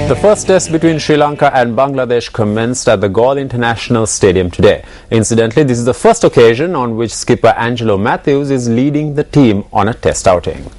The first test between Sri Lanka and Bangladesh commenced at the Galle International Stadium today. Incidentally, this is the first occasion on which skipper Angelo Matthews is leading the team on a test outing.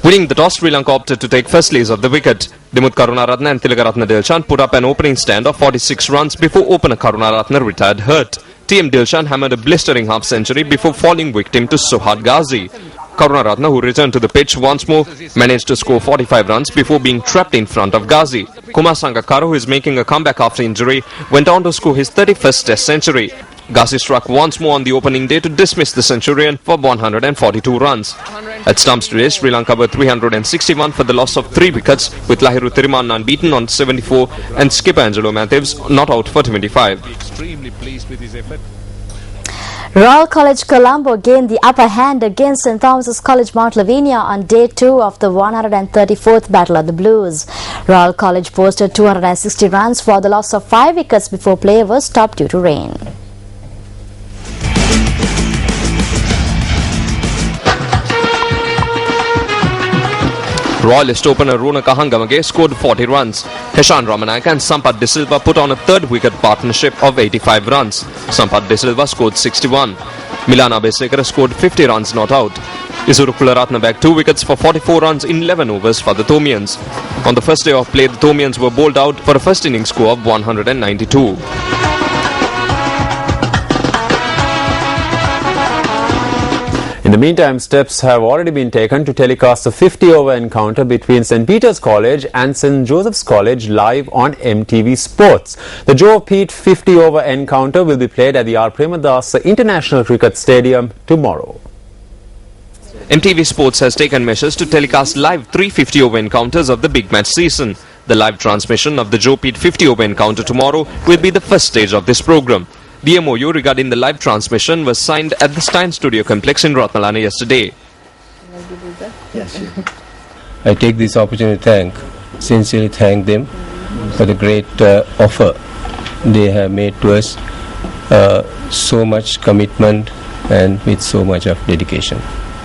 Winning the toss, Sri Lanka opted to take first lays of the wicket. Dimuth Karunaratne and Tilakaratne Dilshan put up an opening stand of 46 runs before opener Karunaratne retired hurt. TM Dilshan hammered a blistering half-century before falling victim to Sohad Ghazi. Karunaratne, who returned to the pitch once more, managed to score 45 runs before being trapped in front of Ghazi. Kumar Sangakkara, who is making a comeback after injury, went on to score his 31st Test century. Ghazi struck once more on the opening day to dismiss the centurion for 142 runs. At stumps today, Sri Lanka were 361 for the loss of 3 wickets, with Lahiru Thirimanne unbeaten on 74 and skipper Angelo Matthews not out for 25. Extremely pleased with his effort. Royal College Colombo gained the upper hand against St. Thomas's College Mount Lavinia on day 2 of the 134th Battle of the Blues. Royal College posted 260 runs for the loss of 5 wickets before play was stopped due to rain. Royalist opener Rona Kahangamage scored 40 runs. Heshan Ramanayaka and Sampath De Silva put on a third wicket partnership of 85 runs. Sampath De Silva scored 61. Milana Besekara scored 50 runs not out. Isuru Kularatne bagged 2 wickets for 44 runs in 11 overs for the Thomians. On the first day of play, the Thomians were bowled out for a first innings score of 192. In the meantime, steps have already been taken to telecast the 50-over encounter between St. Peter's College and St. Joseph's College live on MTV Sports. The Joe Pete 50-over encounter will be played at the R. Premadasa International Cricket Stadium tomorrow. MTV Sports has taken measures to telecast live 3 50-over encounters of the big match season. The live transmission of the Joe Pete 50-over encounter tomorrow will be the first stage of this program. The MOU regarding the live transmission was signed at the Stein Studio Complex in Ratmalana yesterday. Yes. I take this opportunity to sincerely thank them for the great offer they have made to us. So much commitment and with so much of dedication.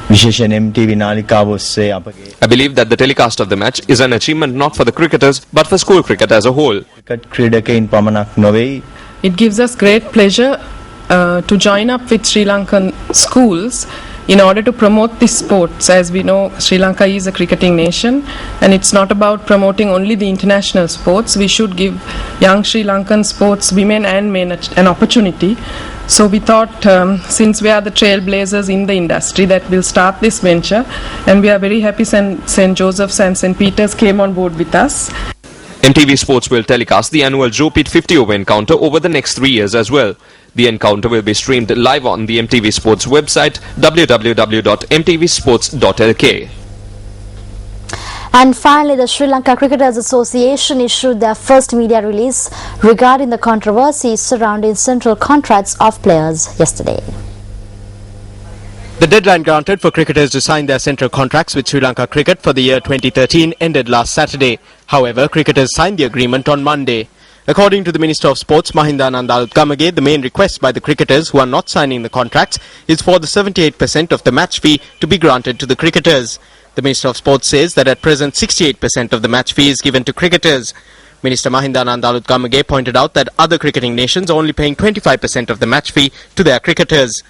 I believe that the telecast of the match is an achievement not for the cricketers but for school cricket as a whole. It gives us great pleasure to join up with Sri Lankan schools in order to promote this sports. As we know, Sri Lanka is a cricketing nation and it's not about promoting only the international sports. We should give young Sri Lankan sports women and men an opportunity. So we thought, since we are the trailblazers in the industry, that we'll start this venture, and we are very happy St. Joseph's and St. Peter's came on board with us. MTV Sports will telecast the annual Joe Pete 50-over encounter over the next 3 years as well. The encounter will be streamed live on the MTV Sports website www.mtvsports.lk. And finally, the Sri Lanka Cricketers Association issued their first media release regarding the controversies surrounding central contracts of players yesterday. The deadline granted for cricketers to sign their central contracts with Sri Lanka Cricket for the year 2013 ended last Saturday. However, cricketers signed the agreement on Monday. According to the Minister of Sports, Mahinda Nandalutgamage, the main request by the cricketers who are not signing the contracts is for the 78% of the match fee to be granted to the cricketers. The Minister of Sports says that at present 68% of the match fee is given to cricketers. Minister Mahinda Nandalutgamage pointed out that other cricketing nations are only paying 25% of the match fee to their cricketers.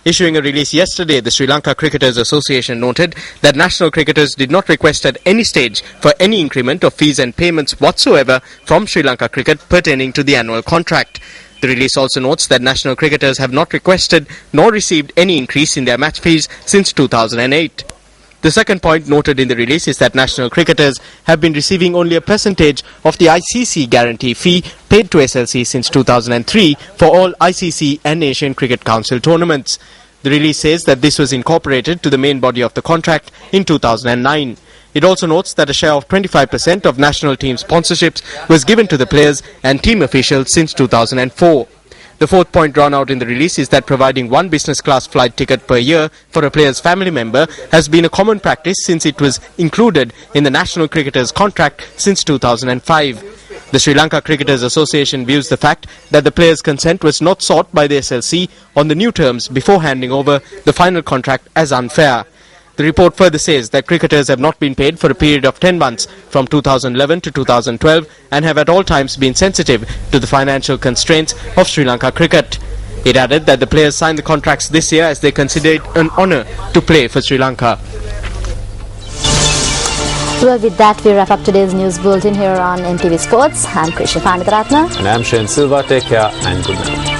Issuing a release yesterday, the Sri Lanka Cricketers Association noted that national cricketers did not request at any stage for any increment of fees and payments whatsoever from Sri Lanka Cricket pertaining to the annual contract. The release also notes that national cricketers have not requested nor received any increase in their match fees since 2008. The second point noted in the release is that national cricketers have been receiving only a percentage of the ICC guarantee fee paid to SLC since 2003 for all ICC and Asian Cricket Council tournaments. The release says that this was incorporated to the main body of the contract in 2009. It also notes that a share of 25% of national team sponsorships was given to the players and team officials since 2004. The fourth point drawn out in the release is that providing one business class flight ticket per year for a player's family member has been a common practice since it was included in the national cricketers' contract since 2005. The Sri Lanka Cricketers Association views the fact that the players' consent was not sought by the SLC on the new terms before handing over the final contract as unfair. The report further says that cricketers have not been paid for a period of 10 months from 2011 to 2012 and have at all times been sensitive to the financial constraints of Sri Lanka cricket. It added that the players signed the contracts this year as they consider it an honour to play for Sri Lanka. Well, with that, we wrap up today's news bulletin here on MTV Sports. I'm Krisha Panitharatna. And I'm Shane Silva. Take care and good night.